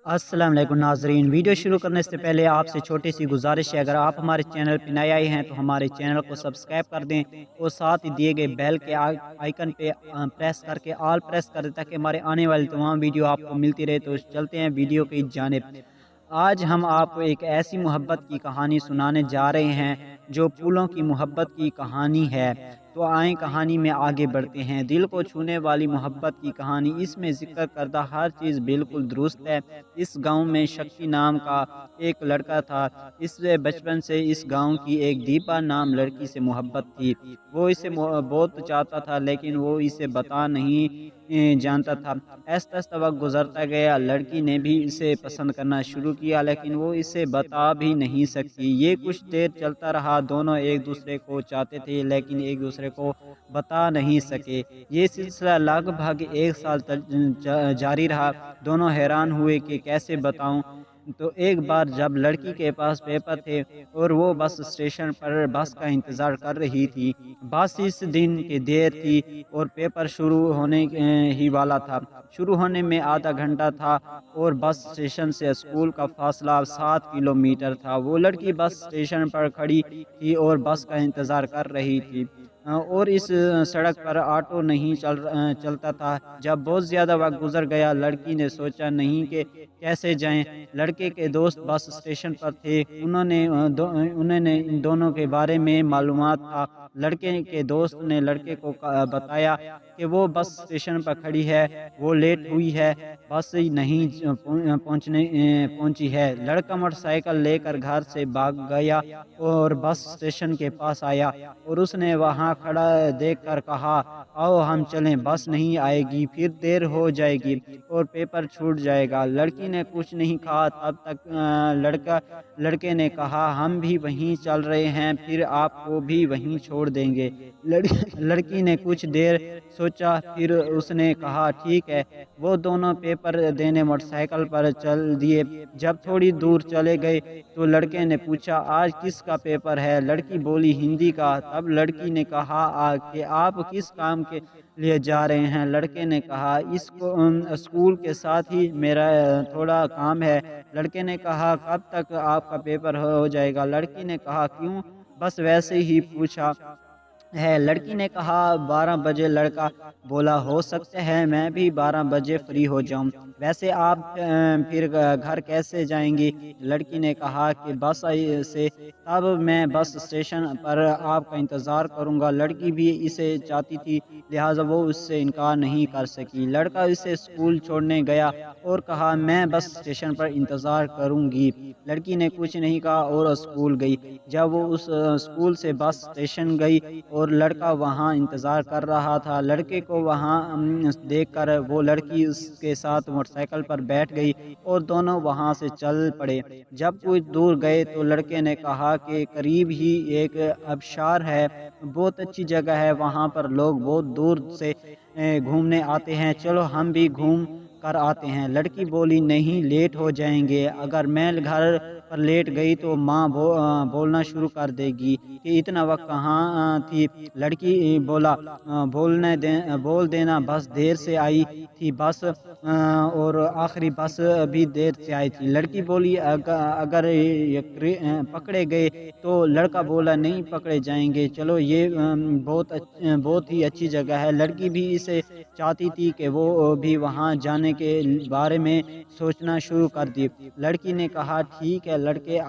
अस्सलाम वालेकुम नाजरीन। वीडियो शुरू करने से पहले आपसे छोटी सी गुजारिश है, अगर आप हमारे चैनल पर नए आए हैं तो हमारे चैनल को सब्सक्राइब कर दें और साथ ही दिए गए बेल के आइकन पे प्रेस करके ऑल प्रेस कर दें ताकि हमारे आने वाली तमाम वीडियो आपको मिलती रहे। तो चलते हैं वीडियो की जानिब। आज हम आपको एक ऐसी मोहब्बत की कहानी सुनाने जा रहे हैं जो फूलों की मोहब्बत की कहानी है। तो आए कहानी में आगे बढ़ते हैं। दिल को छूने वाली मोहब्बत की कहानी, इसमें जिक्र करदा हर चीज़ बिल्कुल दुरुस्त है। इस गांव में शक्ति नाम का एक लड़का था। इससे बचपन से इस गांव की एक दीपा नाम लड़की से मोहब्बत थी। वो इसे बहुत चाहता था, लेकिन वो इसे बता नहीं जानता था। ऐसा वक्त गुजरता गया, लड़की ने भी इसे पसंद करना शुरू किया, लेकिन वो इसे बता भी नहीं सकती। ये कुछ देर चलता रहा। दोनों एक दूसरे को चाहते थे, लेकिन एक दूसरे को बता नहीं सके। ये सिलसिला लगभग एक साल तक जारी रहा। दोनों हैरान हुए कि कैसे बताऊं। तो एक बार जब लड़की के पास पेपर थे और वो बस स्टेशन पर बस का इंतज़ार कर रही थी। बस इस दिन की देर थी और पेपर शुरू होने ही वाला था। शुरू होने में आधा घंटा था और बस स्टेशन से स्कूल का फासला 7 किलोमीटर था। वो लड़की बस स्टेशन पर खड़ी थी और बस का इंतज़ार कर रही थी। और इस सड़क पर ऑटो नहीं चलता था। जब बहुत ज़्यादा वक्त गुजर गया, लड़की ने सोचा नहीं कि कैसे जाएं। लड़के के दोस्त बस स्टेशन पर थे। उन्होंने इन दोनों के बारे में मालूमात था। लड़के के दोस्त ने लड़के को बताया कि वो बस स्टेशन पर खड़ी है, वो लेट हुई है, बस ही नहीं पहुंची है। लड़का मोटरसाइकिल लेकर घर से भाग गया और बस स्टेशन के पास आया और उसने वहां खड़ा देखकर कहा, आओ हम चलें, बस नहीं आएगी, फिर देर हो जाएगी और पेपर छूट जाएगा। लड़की ने कुछ नहीं कहा। तब तक लड़के ने कहा, हम भी वहीं चल रहे हैं, फिर आपको भी वहीं छोड़ देंगे। लड़की ने कुछ देर सोचा, फिर उसने कहा, ठीक है। वो दोनों पेपर देने मोटरसाइकिल पर चल दिए। जब थोड़ी दूर चले गए तो लड़के ने पूछा, आज किसका पेपर है? लड़की बोली, हिंदी का। तब लड़की ने कहा, कि आप किस काम के लिए जा रहे हैं? लड़के ने कहा, इसको स्कूल के साथ ही मेरा थोड़ा काम है। लड़के ने कहा, कब तक आपका पेपर हो जाएगा? लड़की ने कहा, क्यों? बस वैसे ही पूछा है। लड़की ने कहा, 12 बजे। लड़का बोला, हो सकता है मैं भी 12 बजे फ्री हो जाऊं। वैसे आप फिर घर कैसे जाएंगी? लड़की ने कहा कि बस से। तब मैं बस स्टेशन पर आपका इंतज़ार करूंगा। लड़की भी इसे चाहती थी, लिहाजा वो उससे इनकार नहीं कर सकी। लड़का इसे स्कूल छोड़ने गया और कहा, मैं बस स्टेशन पर इंतज़ार करूंगी। लड़की ने कुछ नहीं कहा और स्कूल गई। जब वो उस स्कूल से बस स्टेशन गई और लड़का वहां इंतज़ार कर रहा था, लड़के को वहां देखकर वो लड़की उसके साथ मोटरसाइकिल पर बैठ गई और दोनों वहां से चल पड़े। जब कुछ दूर गए तो लड़के ने कहा कि करीब ही एक आबशार है, बहुत अच्छी जगह है, वहां पर लोग बहुत दूर से घूमने आते हैं, चलो हम भी घूम कर आते हैं। लड़की बोली, नहीं, लेट हो जाएंगे। अगर मैं घर पर लेट गई तो माँ बोलना शुरू कर देगी कि इतना वक्त कहाँ थी। लड़की बोला, बोल देना, बस देर से आई थी बस, और आखिरी बस भी देर से आई थी। लड़की बोली, अगर पकड़े गए तो? लड़का बोला, नहीं पकड़े जाएंगे, चलो, ये बहुत ही अच्छी जगह है। लड़की भी इसे चाहती थी कि वो भी वहां जाने के बारे में सोचना शुरू कर दी। लड़की ने कहा, ठीक है लड़के,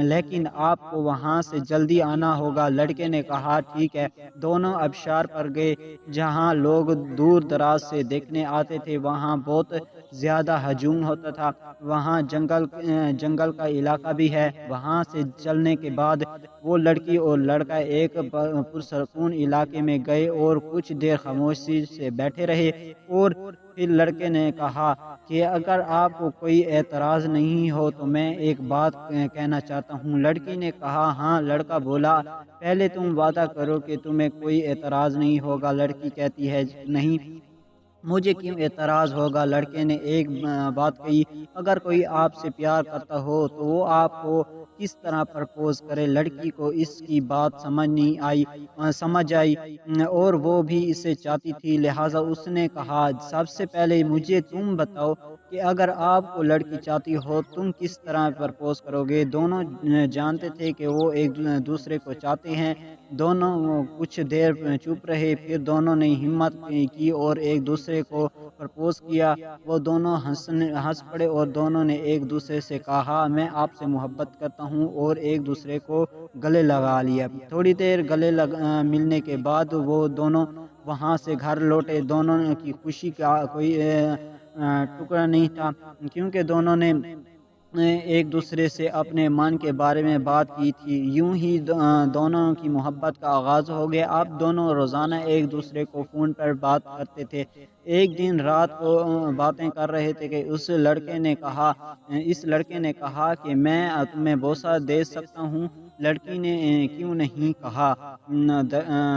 लेकिन आपको वहां से जल्दी आना होगा। लड़के ने कहा, ठीक है। दोनों आबशार पर गए जहां लोग दूर दराज से देखने आते थे। वहां बहुत ज्यादा हजूम होता था। वहां जंगल का इलाका भी है। वहां से चलने के बाद वो लड़की और लड़का एक पुरसकून इलाके में गए और कुछ देर खामोशी से बैठे रहे और फिर लड़के ने कहा कि अगर आपको कोई एतराज़ नहीं हो तो मैं एक बात कहना चाहता हूँ। लड़की ने कहा, हाँ। लड़का बोला, पहले तुम वादा करो कि तुम्हें कोई एतराज़ नहीं होगा। लड़की कहती है, नहीं, मुझे क्यों एतराज़ होगा। लड़के ने एक बात कही, अगर कोई आपसे प्यार करता हो तो वो आपको किस तरह प्रपोज करे। लड़की को इसकी बात समझ आई और वो भी इसे चाहती थी। लिहाजा उसने कहा, सबसे पहले मुझे तुम बताओ कि अगर आपको लड़की चाहती हो तुम किस तरह प्रपोज करोगे। दोनों जानते थे कि वो एक दूसरे को चाहते हैं। दोनों कुछ देर चुप रहे, फिर दोनों ने हिम्मत की और एक दूसरे को प्रपोज किया। वो दोनों हंस पड़े और दोनों ने एक दूसरे से कहा, मैं आपसे मोहब्बत करता हूँ, और एक दूसरे को गले लगा लिया। थोड़ी देर मिलने के बाद वो दोनों वहाँ से घर लौटे। दोनों की खुशी का कोई टुकड़ा नहीं था, क्योंकि दोनों ने एक दूसरे से अपने मन के बारे में बात की थी। यूं ही दोनों की मोहब्बत का आगाज़ हो गया। अब दोनों रोज़ाना एक दूसरे को फ़ोन पर बात करते थे। एक दिन रात को बातें कर रहे थे कि इस लड़के ने कहा कि मैं तुम्हें बोसा दे सकता हूँ। लड़की ने क्यों नहीं कहा।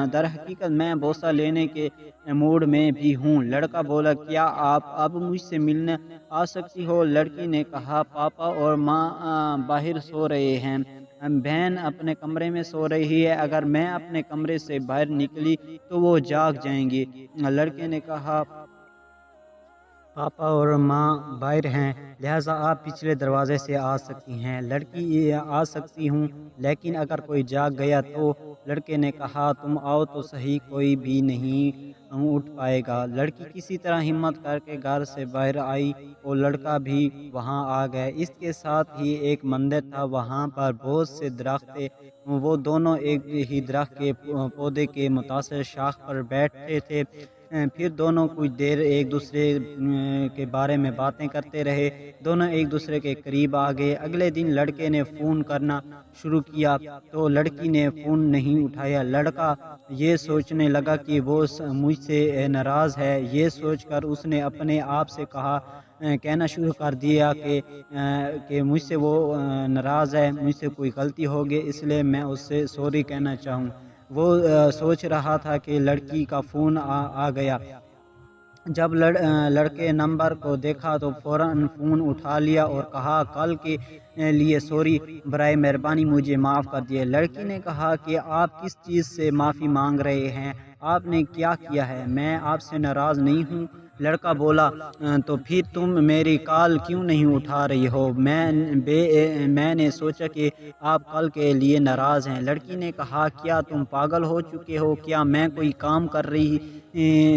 दर हकीकत मैं बोसा लेने के मूड में भी हूँ। लड़का बोला, क्या आप अब मुझसे मिलने आ सकती हो। लड़की ने कहा, पापा और माँ बाहर सो रहे हैं। बहन अपने कमरे में सो रही है। अगर मैं अपने कमरे से बाहर निकली तो वो जाग जाएंगी। लड़के ने कहा, पापा और माँ बाहर हैं, लिहाजा आप पिछले दरवाजे से आ सकती हैं। लड़की, ये आ सकती हूँ, लेकिन अगर कोई जाग गया तो। लड़के ने कहा, तुम आओ तो सही, कोई भी नहीं उठ पाएगा। लड़की किसी तरह हिम्मत करके घर से बाहर आई और लड़का भी वहाँ आ गया। इसके साथ ही एक मंदिर था, वहाँ पर बहुत से दरख्त थे। वो दोनों एक ही दरख्त के पौधे के मुतासिर शाख पर बैठे थे। फिर दोनों कुछ देर एक दूसरे के बारे में बातें करते रहे। दोनों एक दूसरे के करीब आ गए। अगले दिन लड़के ने फ़ोन करना शुरू किया तो लड़की ने फ़ोन नहीं उठाया। लड़का ये सोचने लगा कि वो मुझसे नाराज़ है। ये सोचकर उसने अपने आप से कहना शुरू कर दिया कि मुझसे वो नाराज़ है, मुझसे कोई गलती हो गई, इसलिए मैं उससे सॉरी कहना चाहूँ। वो सोच रहा था कि लड़की का फ़ोन आ गया। जब लड़के नंबर को देखा तो फ़ौरन फ़ोन उठा लिया और कहा, कल के लिए सॉरी, बराए मेहरबानी मुझे माफ़ कर दिए। लड़की ने कहा कि आप किस चीज़ से माफ़ी मांग रहे हैं, आपने क्या किया है। मैं आपसे नाराज़ नहीं हूँ। लड़का बोला, तो फिर तुम मेरी कॉल क्यों नहीं उठा रही हो। मैंने सोचा कि आप कल के लिए नाराज़ हैं। लड़की ने कहा, क्या तुम पागल हो चुके हो। क्या मैं कोई काम कर रही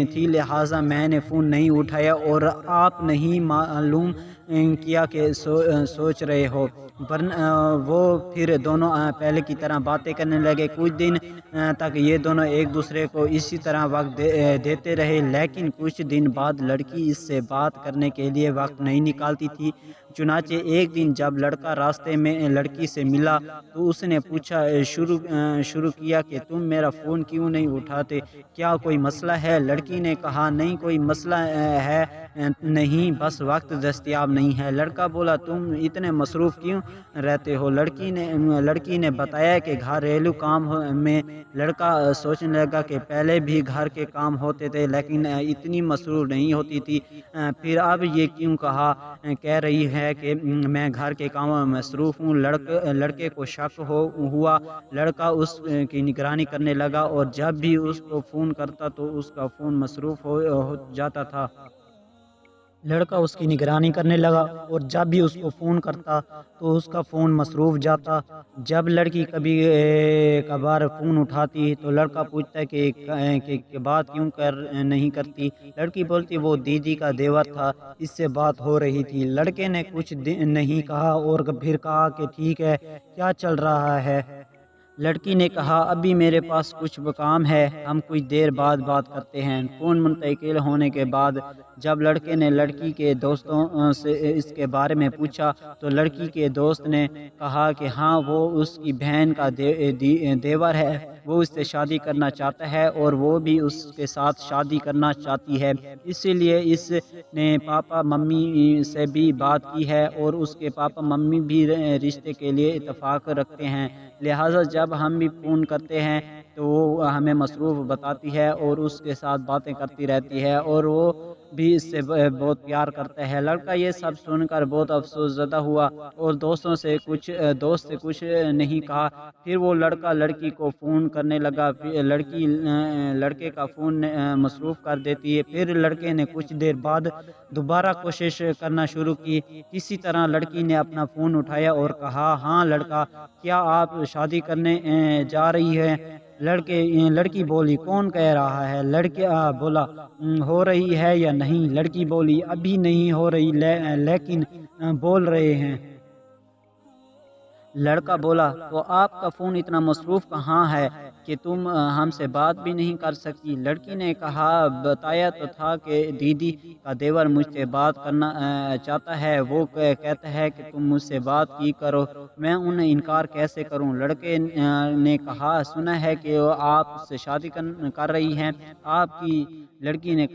थी, लिहाजा मैंने फ़ोन नहीं उठाया, और आप नहीं मालूम किया कि सोच रहे हो। वो फिर दोनों पहले की तरह बातें करने लगे। कुछ दिन तक ये दोनों एक दूसरे को इसी तरह वक्त देते रहे, लेकिन कुछ दिन बाद लड़की इससे बात करने के लिए वक्त नहीं निकालती थी। चुनाचे एक दिन जब लड़का रास्ते में लड़की से मिला तो उसने पूछा शुरू किया कि तुम मेरा फ़ोन क्यों नहीं उठाते, क्या कोई मसला है। लड़की ने कहा, नहीं कोई मसला है नहीं, बस वक्त दस्तयाब नहीं है। लड़का बोला, तुम इतने मसरूफ़ क्यों रहते हो। लड़की ने बताया कि घरेलू काम में। लड़का सोचने लगा कि पहले भी घर के काम होते थे, लेकिन इतनी मसरूफ़ नहीं होती थी। फिर अब ये क्यों कह रही है कि मैं घर के कामों में मसरूफ़ हूँ। लड़के को शक हुआ। लड़का की निगरानी करने लगा और जब भी उसको फ़ोन करता तो उसका फ़ोन मसरूफ़ हो जाता था। लड़का उसकी निगरानी करने लगा और जब भी उसको फ़ोन करता तो उसका फ़ोन मसरूफ़ जाता। जब लड़की कभी कभार फ़ोन उठाती तो लड़का पूछता कि बात क्यों नहीं करती। लड़की बोलती, वो दीदी का देवर था, इससे बात हो रही थी। लड़के ने कुछ नहीं कहा और फिर कहा कि ठीक है, क्या चल रहा है। लड़की ने कहा, अभी मेरे पास कुछ काम है, हम कुछ देर बाद बात करते हैं। फ़ोन मुंतकिल होने के बाद जब लड़के ने लड़की के दोस्तों से इसके बारे में पूछा तो लड़की के दोस्त ने कहा कि हाँ, वो उसकी बहन का देवर है, वो उससे शादी करना चाहता है और वो भी उसके साथ शादी करना चाहती है। इसीलिए इसने पापा मम्मी से भी बात की है और उसके पापा मम्मी भी रिश्ते के लिए इत्तेफाक रखते हैं। लिहाजा जब हम भी फ़ोन करते हैं तो वो हमें मसरूफ़ बताती है और उसके साथ बातें करती रहती है, और वो भी इससे बहुत प्यार करता है। लड़का ये सब सुनकर बहुत अफसोस ज़दा हुआ और दोस्त से कुछ नहीं कहा। फिर वो लड़का लड़की को फ़ोन करने लगा। फिर लड़की लड़के का फ़ोन मसरूफ़ कर देती है। फिर लड़के ने कुछ देर बाद दोबारा कोशिश करना शुरू की। किसी तरह लड़की ने अपना फ़ोन उठाया और कहा, हाँ लड़का, क्या आप शादी करने जा रही है? लड़की बोली, कौन कह रहा है? लड़के बोला, हो रही है या नहीं? लड़की बोली, अभी नहीं हो रही, लेकिन बोल रहे हैं। लड़का बोला, तो आपका फ़ोन इतना मसरूफ़ कहाँ है कि तुम हमसे बात भी नहीं कर सकती? लड़की ने कहा, बताया तो था कि दीदी का देवर मुझसे बात करना चाहता है। वो कहता है कि तुम मुझसे बात की करो, मैं उन्हें इनकार कैसे करूं? लड़के ने कहा, सुना है कि वो आप उससे शादी कर रही हैं। आपकी लड़की ने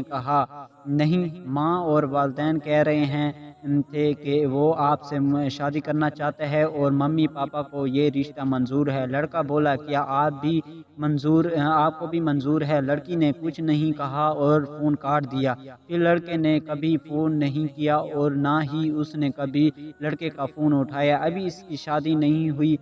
कहा, नहीं, माँ और वालिदैन कह रहे हैं थे कि वो आपसे शादी करना चाहते हैं और मम्मी पापा को ये रिश्ता मंजूर है। लड़का बोला, क्या आपको भी मंजूर है? लड़की ने कुछ नहीं कहा और फ़ोन काट दिया। फिर लड़के ने कभी फ़ोन नहीं किया और ना ही उसने कभी लड़के का फ़ोन उठाया। अभी इसकी शादी नहीं हुई